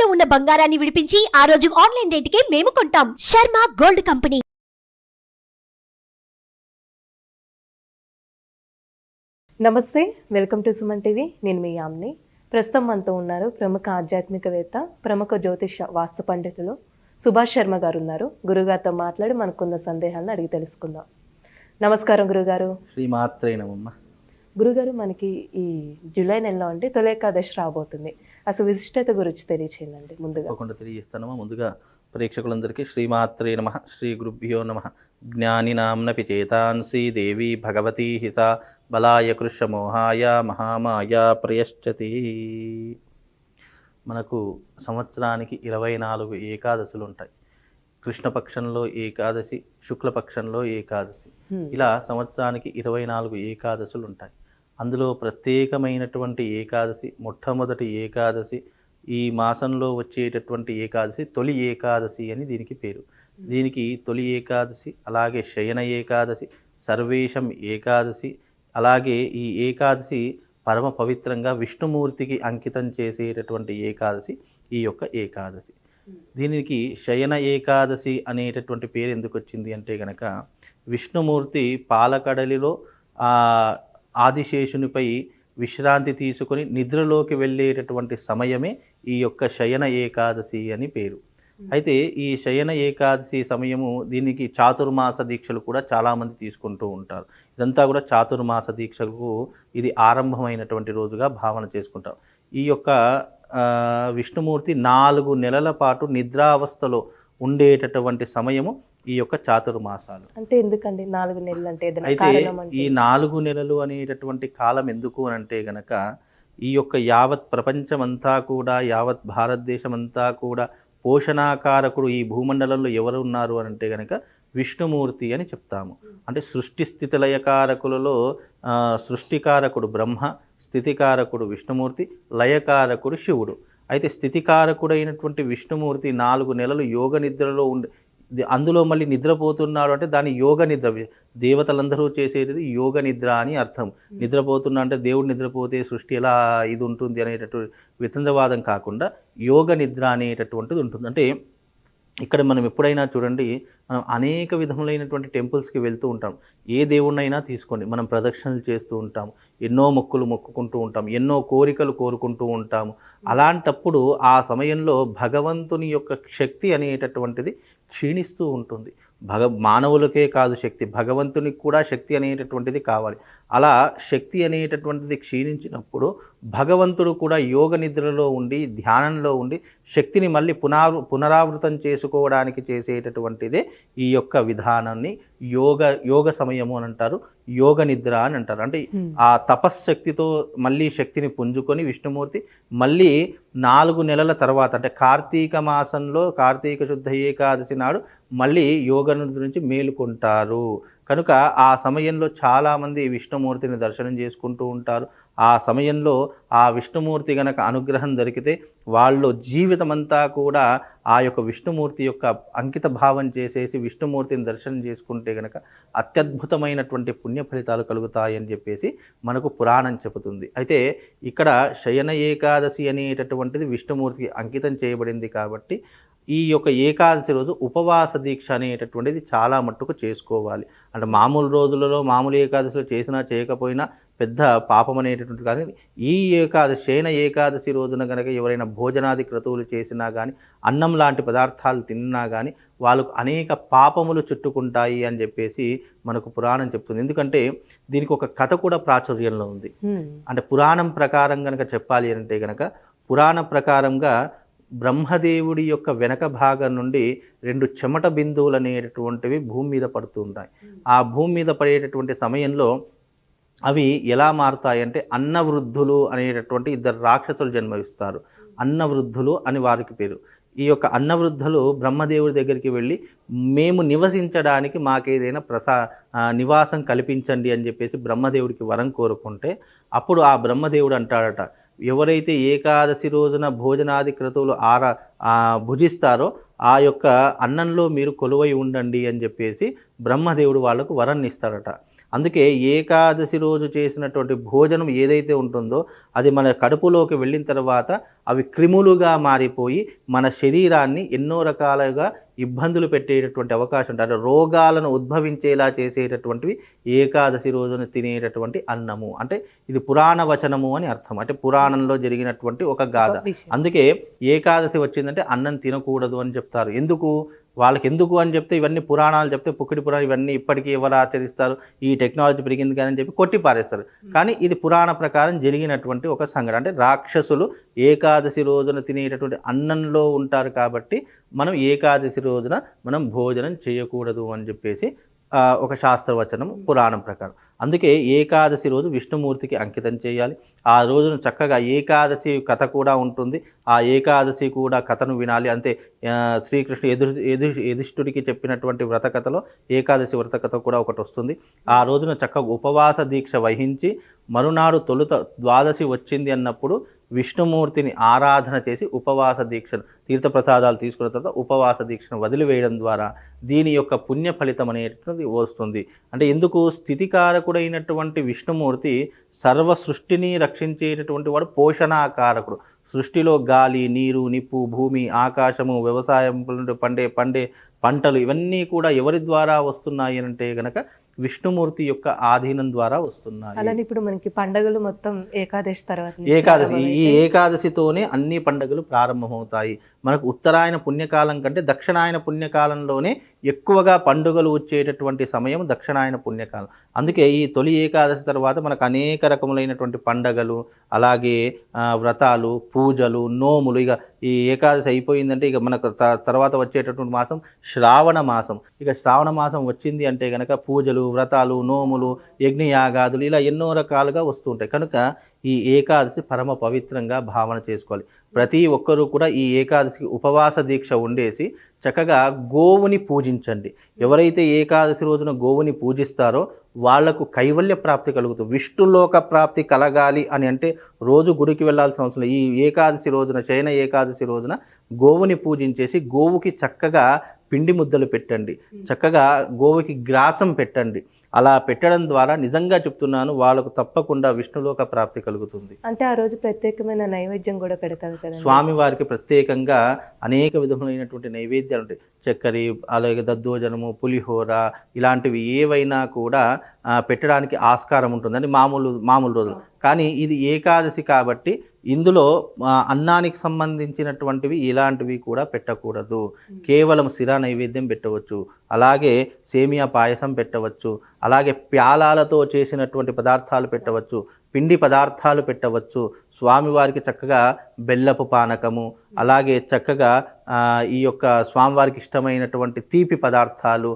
తాకట్టులో ఉన్న బంగారాన్ని విడిపించి ఆ రోజు ఆన్లైన్ రేటుకే మేము కొంటాం. Sharma gold company. నమస్తే, వెల్కమ్ టు సుమన్ టీవీ. నేను మీ యామ్ని. ప్రస్తుతం మనతో ఉన్నారు ప్రముఖ ఆధ్యాత్మికవేత్త, ప్రముఖ జ్యోతిష వాస్తు పండితులు సుభాష్ శర్మ గారు ఉన్నారు. గురుగారితో మాట్లాడి మనకున్న సందేహాలను అడిగి తెలుసుకుందాం. నమస్కారం గురుగారు. శ్రీమాత్రే నమః. గురుగారు, మనకి ఈ జూలై నెలలో అంటే తొలి ఏకాదశి రాబోతుంది. అసలు విశిష్టత గురించి తెలియచేయండి. ముందుగా ప్రేక్షకులందరికీ శ్రీమాత్రే నమః, శ్రీ గురుభ్యో నమః. జ్ఞానినాంనపి చేతాంసి దేవి భగవతీ హిత బలాయ కృష్ణమోహాయ మహామాయ ప్రయశ్చతి. మనకు సంవత్సరానికి 24 ఏకాదశులు ఉంటాయి. కృష్ణపక్షంలో ఏకాదశి, శుక్లపక్షంలో ఏకాదశి, ఇలా సంవత్సరానికి 24 ఏకాదశులు ఉంటాయి. అందులో ప్రత్యేకమైనటువంటి ఏకాదశి, మొట్టమొదటి ఏకాదశి, ఈ మాసంలో వచ్చేటటువంటి ఏకాదశి తొలి ఏకాదశి అని దీనికి పేరు. దీనికి తొలి ఏకాదశి, అలాగే శయన ఏకాదశి, సర్వేశం ఏకాదశి, అలాగే ఈ ఏకాదశి పరమ పవిత్రంగా విష్ణుమూర్తికి అంకితం చేసేటటువంటి ఏకాదశి ఈ యొక్క ఏకాదశి. దీనికి శయన ఏకాదశి అనేటటువంటి పేరు ఎందుకు వచ్చింది అంటే గనక, విష్ణుమూర్తి పాలకడలిలో ఆదిశేషునిపై విశ్రాంతి తీసుకొని నిద్రలోకి వెళ్ళేటటువంటి సమయమే ఈ యొక్క శయన ఏకాదశి అని పేరు. అయితే ఈ శయన ఏకాదశి సమయము, దీనికి చాతుర్మాస దీక్షలు కూడా చాలామంది తీసుకుంటూ ఉంటారు. ఇదంతా కూడా చాతుర్మాస దీక్షకు ఇది ఆరంభమైనటువంటి రోజుగా భావన చేసుకుంటాం. ఈ యొక్క విష్ణుమూర్తి 4 నెలల పాటు నిద్రావస్థలో ఉండేటటువంటి సమయము ఈ యొక్క చాతుర్మాసాలు. అంటే ఎందుకండి 4 నెలలు అంటే? అయితే ఈ 4 నెలలు అనేటటువంటి కాలం ఎందుకు అని అంటే గనక, ఈ యొక్క యావత్ ప్రపంచమంతా కూడా, యావత్ భారతదేశం అంతా కూడా పోషణాకారకుడు ఈ భూమండలంలో ఎవరు ఉన్నారు అని అంటే గనక విష్ణుమూర్తి అని చెప్తాము. అంటే సృష్టి స్థితి లయకారకులలో సృష్టికారకుడు బ్రహ్మ, స్థితికారకుడు విష్ణుమూర్తి, లయకారకుడు శివుడు. అయితే స్థితికారకుడైనటువంటి విష్ణుమూర్తి 4 నెలలు యోగ నిద్రలో అందులో మళ్ళీ నిద్రపోతున్నాడు అంటే దాని యోగ నిద్ర. దేవతలందరూ చేసేది యోగ నిద్ర అని అర్థం. నిద్రపోతున్నా అంటే దేవుడు నిద్రపోతే సృష్టి ఎలా ఇది ఉంటుంది అనేటటువంటి వితండవాదం కాకుండా యోగ నిద్ర అనేటటువంటిది ఉంటుంది. అంటే ఇక్కడ మనం ఎప్పుడైనా చూడండి, మనం అనేక విధములైనటువంటి టెంపుల్స్కి వెళ్తూ ఉంటాం. ఏ దేవుణ్ణైనా తీసుకోండి, మనం ప్రదక్షిణలు చేస్తూ ఉంటాము, ఎన్నో మొక్కులు మొక్కుకుంటూ ఉంటాం, ఎన్నో కోరికలు కోరుకుంటూ ఉంటాము. అలాంటప్పుడు ఆ సమయంలో భగవంతుని యొక్క శక్తి అనేటటువంటిది క్షీణిస్తూ ఉంటుంది. మానవులకే కాదు శక్తి, భగవంతునికి కూడా శక్తి అనేటటువంటిది కావాలి. అలా శక్తి అనేటటువంటిది క్షీణించినప్పుడు భగవంతుడు కూడా యోగ నిద్రలో ఉండి, ధ్యానంలో ఉండి శక్తిని మళ్ళీ పునరావృతం చేసుకోవడానికి చేసేటటువంటిదే ఈ యొక్క విధానాన్ని యోగ సమయము అని అంటారు, యోగ నిద్ర అని అంటారు. అంటే ఆ తపశ్శక్తితో మళ్ళీ శక్తిని పుంజుకొని విష్ణుమూర్తి మళ్ళీ 4 నెలల తర్వాత, అంటే కార్తీక మాసంలో కార్తీక శుద్ధ ఏకాదశి నాడు మళ్ళీ యోగ నిద్ర నుంచి మేలుకుంటారు. కనుక ఆ సమయంలో చాలామంది విష్ణుమూర్తిని దర్శనం చేసుకుంటూ ఉంటారు. ఆ సమయంలో ఆ విష్ణుమూర్తి గనక అనుగ్రహం దొరికితే వాళ్ళు జీవితమంతా కూడా ఆ యొక్క విష్ణుమూర్తి యొక్క అంకిత భావం చేసేసి విష్ణుమూర్తిని దర్శనం చేసుకుంటే గనక అత్యద్భుతమైనటువంటి పుణ్య ఫలితాలు కలుగుతాయని చెప్పేసి మనకు పురాణం చెబుతుంది. అయితే ఇక్కడ శయన ఏకాదశి అనేటటువంటిది విష్ణుమూర్తికి అంకితం చేయబడింది కాబట్టి ఈ యొక్క ఏకాదశి రోజు ఉపవాస దీక్ష అనేటటువంటిది చాలా మట్టుకు చేసుకోవాలి. అంటే మామూలు రోజులలో మామూలు ఏకాదశిలో చేసినా చేయకపోయినా పెద్ద పాపం అనేటటువంటిది కాదు. ఈ శయన ఏకాదశి రోజున కనుక ఎవరైనా భోజనాది క్రతువులు చేసినా కానీ, అన్నం లాంటి పదార్థాలు తిన్నా కానీ వాళ్ళకు అనేక పాపములు చుట్టుకుంటాయి అని చెప్పేసి మనకు పురాణం చెప్తుంది. ఎందుకంటే దీనికి ఒక కథ కూడా ప్రాచుర్యంలో ఉంది. అంటే పురాణం ప్రకారం కనుక చెప్పాలి అంటే కనుక, పురాణ ప్రకారంగా బ్రహ్మదేవుడి యొక్క వెనక భాగం నుండి 2 చెమట బిందువులు అనేటటువంటివి భూమి మీద పడుతూ ఉంటాయి. ఆ భూమి మీద పడేటటువంటి సమయంలో అవి ఎలా మారుతాయంటే, అన్నవృద్ధులు అనేటటువంటి 2 రాక్షసులు జన్మవిస్తారు. అన్నవృద్ధులు అని వారికి పేరు. ఈ యొక్క అన్నవృద్ధులు బ్రహ్మదేవుడి దగ్గరికి వెళ్ళి, మేము నివసించడానికి మాకేదైనా నివాసం కల్పించండి అని చెప్పేసి బ్రహ్మదేవుడికి వరం కోరుకుంటే, అప్పుడు ఆ బ్రహ్మదేవుడు అంటాడట, ఎవరైతే ఏకాదశి రోజున భోజనాది క్రతువులు భుజిస్తారో ఆ యొక్క అన్నంలో మీరు కొలువై ఉండండి అని చెప్పేసి బ్రహ్మదేవుడు వాళ్లకు వరాన్ని ఇస్తాడట. అందుకే ఏకాదశి రోజు చేసినటువంటి భోజనం ఏదైతే ఉంటుందో అది మన కడుపులోకి వెళ్ళిన తర్వాత అవి క్రిములుగా మారిపోయి మన శరీరాన్ని ఎన్నో రకాలుగా ఇబ్బందులు పెట్టేటటువంటి అవకాశం ఉంటుంది. అంటే రోగాలను ఉద్భవించేలా చేసేటటువంటివి ఏకాదశి రోజున తినేటటువంటి అన్నము. అంటే ఇది పురాణ వచనము అని అర్థం, అంటే పురాణంలో జరిగినటువంటి ఒక గాథ. అందుకే ఏకాదశి వచ్చిందంటే అన్నం తినకూడదు అని చెప్తారు. వాళ్ళకి ఎందుకు అని చెప్తే ఇవన్నీ పురాణాలు చెప్తే పుక్కిడి పురాణం ఇవన్నీ ఇప్పటికీ ఎవరు ఆచరిస్తారు, ఈ టెక్నాలజీ పెరిగింది కానీ అని చెప్పి కొట్టి పారేస్తారు. కానీ ఇది పురాణ ప్రకారం జరిగినటువంటి ఒక సంఘటన. అంటే రాక్షసులు ఏకాదశి రోజున తినేటటువంటి అన్నంలో ఉంటారు కాబట్టి మనం ఏకాదశి రోజున మనం భోజనం చేయకూడదు అని చెప్పేసి ఒక శాస్త్రవచనం పురాణం ప్రకారం. అందుకే ఏకాదశి రోజు విష్ణుమూర్తికి అంకితం చేయాలి. ఆ రోజున చక్కగా ఏకాదశి కథ కూడా ఉంటుంది, ఆ ఏకాదశి కూడా కథను వినాలి. అంతే శ్రీకృష్ణుడు యుధిష్ఠుడికి చెప్పినటువంటి వ్రత కథలో ఏకాదశి వ్రత కథ కూడా ఒకటి వస్తుంది. ఆ రోజున చక్కగా ఉపవాస దీక్ష వహించి మరునాడు తొలుత ద్వాదశి వచ్చింది అన్నప్పుడు విష్ణుమూర్తిని ఆరాధన చేసి ఉపవాస దీక్షను తీర్థప్రసాదాలు తీసుకున్న తర్వాత ఉపవాస దీక్షను వదిలివేయడం ద్వారా దీని యొక్క పుణ్య ఫలితం అనేటువంటిది వస్తుంది. అంటే ఎందుకు స్థితికారకుడైనటువంటి విష్ణుమూర్తి సర్వ సృష్టిని రక్షించేటటువంటి వాడు పోషణాకారకుడు. సృష్టిలో గాలి, నీరు, నిప్పు, భూమి, ఆకాశము, వ్యవసాయం పండే పంటలు ఇవన్నీ కూడా ఎవరి ద్వారా వస్తున్నాయి అంటే గనక విష్ణుమూర్తి యొక్క ఆధీనం ద్వారా వస్తున్నాయి. అలానే ఇప్పుడు మనకి పండుగలు మొత్తం ఏకాదశి తర్వాత ఈ ఏకాదశితోనే అన్ని పండుగలు ప్రారంభమవుతాయి. మనకు ఉత్తరాయణ పుణ్యకాలం కంటే దక్షిణాయన పుణ్యకాలంలోనే ఎక్కువగా పండుగలు వచ్చేటటువంటి సమయం దక్షిణాయన పుణ్యకాలం. అందుకే ఈ తొలి ఏకాదశి తర్వాత మనకు అనేక రకములైనటువంటి పండగలు, అలాగే వ్రతాలు, పూజలు, నోములు. ఇక ఈ ఏకాదశి అయిపోయిందంటే ఇక మనకు తర్వాత వచ్చేటటువంటి మాసం శ్రావణ మాసం. ఇక శ్రావణ మాసం వచ్చింది అంటే కనుక పూజలు, వ్రతాలు, నోములు, యజ్ఞయాగాదులు ఇలా ఎన్నో రకాలుగా వస్తుంటాయి. కనుక ఈ ఏకాదశి పరమ పవిత్రంగా భావన చేసుకోవాలి. ప్రతి ఒక్కరూ కూడా ఈ ఏకాదశికి ఉపవాస దీక్ష ఉండేసి చక్కగా గోవుని పూజించండి. ఎవరైతే ఏకాదశి రోజున గోవుని పూజిస్తారో వాళ్లకు కైవల్య ప్రాప్తి కలుగుతుంది. విష్ణులోక ప్రాప్తి కలగాలి అని అంటే రోజు గుడికి వెళ్ళాల్సిన అవసరం లేదు. ఈ ఏకాదశి రోజున, శయన ఏకాదశి రోజున గోవుని పూజించేసి గోవుకి చక్కగా పిండి ముద్దలు పెట్టండి, చక్కగా గోవుకి గ్రాసం పెట్టండి. అలా పెట్టడం ద్వారా నిజంగా చెప్తున్నాను వాళ్ళకు తప్పకుండా విష్ణులోక ప్రాప్తి కలుగుతుంది. అంటే ఆ రోజు ప్రత్యేకమైన నైవేద్యం కూడా పెడతారు కదా స్వామివారికి. ప్రత్యేకంగా అనేక విధములైనటువంటి నైవేద్యాలు ఉంటాయి. చక్కెర, అలాగే దద్దోజనము, పులిహోర ఇలాంటివి ఏవైనా కూడా పెట్టడానికి ఆస్కారం ఉంటుందని మామూలు రోజులు. కానీ ఇది ఏకాదశి కాబట్టి ఇందులో అన్నానికి సంబంధించినటువంటివి ఇలాంటివి కూడా పెట్టకూడదు. కేవలం శిరా నైవేద్యం పెట్టవచ్చు, అలాగే సేమియా పాయసం పెట్టవచ్చు, అలాగే ప్యాలాలతో చేసినటువంటి పదార్థాలు పెట్టవచ్చు, పిండి పదార్థాలు పెట్టవచ్చు. స్వామివారికి చక్కగా బెల్లపు పానకము, అలాగే చక్కగా ఈ యొక్క స్వామివారికి ఇష్టమైనటువంటి తీపి పదార్థాలు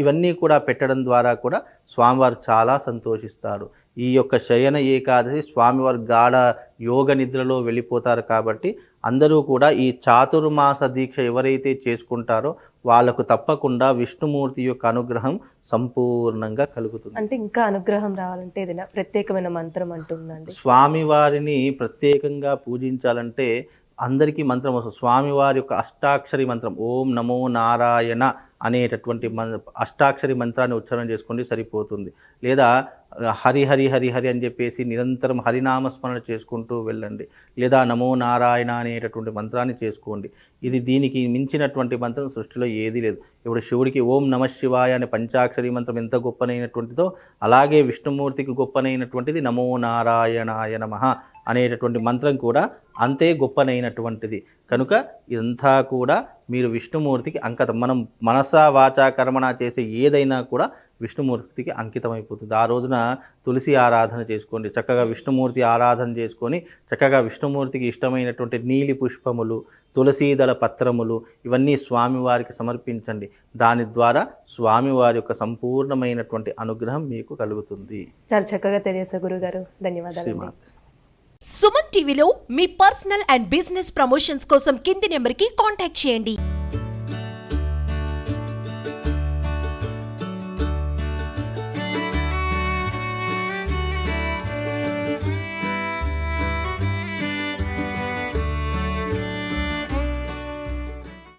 ఇవన్నీ కూడా పెట్టడం ద్వారా కూడా స్వామివారు చాలా సంతోషిస్తారు. ఈ యొక్క శయన ఏకాదశి స్వామివారు గాఢ యోగ నిద్రలో వెళ్ళిపోతారు కాబట్టి అందరూ కూడా ఈ చాతుర్మాస దీక్ష ఎవరైతే చేసుకుంటారో వాళ్ళకు తప్పకుండా విష్ణుమూర్తి యొక్క అనుగ్రహం సంపూర్ణంగా కలుగుతుంది. అంటే ఇంకా అనుగ్రహం రావాలంటే ఏదైనా ప్రత్యేకమైన మంత్రం అంటుందండి? స్వామివారిని ప్రత్యేకంగా పూజించాలంటే అందరికీ మంత్రం వస్తుంది. స్వామివారి యొక్క అష్టాక్షరి మంత్రం ఓం నమో నారాయణ అనేటటువంటి అష్టాక్షరి మంత్రాన్ని ఉచ్చారణ చేసుకోండి సరిపోతుంది. లేదా హరి హరి హరి హరి అని చెప్పేసి నిరంతరం హరినామస్మరణ చేసుకుంటూ వెళ్ళండి. లేదా నమో నారాయణ అనేటటువంటి మంత్రాన్ని చేసుకోండి. దీనికి మించినటువంటి మంత్రం సృష్టిలో ఏదీ లేదు. ఇప్పుడు శివుడికి ఓం నమ శివాయ అనే పంచాక్షరి మంత్రం ఎంత గొప్పనైనటువంటిదో అలాగే విష్ణుమూర్తికి గొప్పనైనటువంటిది నమో నారాయణాయ నమః అనేటటువంటి మంత్రం కూడా అంతే గొప్పనైనటువంటిది. కనుక ఇదంతా కూడా మీరు విష్ణుమూర్తికి అంకితం. మనం మనసా వాచా కర్మణ చేసే ఏదైనా కూడా విష్ణుమూర్తికి అంకితమైపోతుంది. ఆ రోజున తులసి ఆరాధన చేసుకోండి, చక్కగా విష్ణుమూర్తి ఆరాధన చేసుకొని చక్కగా విష్ణుమూర్తికి ఇష్టమైనటువంటి నీలి పుష్పములు, తులసీదళ పత్రములు ఇవన్నీ స్వామివారికి సమర్పించండి. దాని ద్వారా స్వామివారి యొక్క సంపూర్ణమైనటువంటి అనుగ్రహం మీకు కలుగుతుంది. చాలా చక్కగా తెలియజేశారు గురుగారు, ధన్యవాదాలు. సుమన్ టీవీలో మీ పర్సనల్ అండ్ బిజినెస్ ప్రమోషన్స్ కోసం కింది నెంబర్కి కాంటాక్ట్ చేయండి.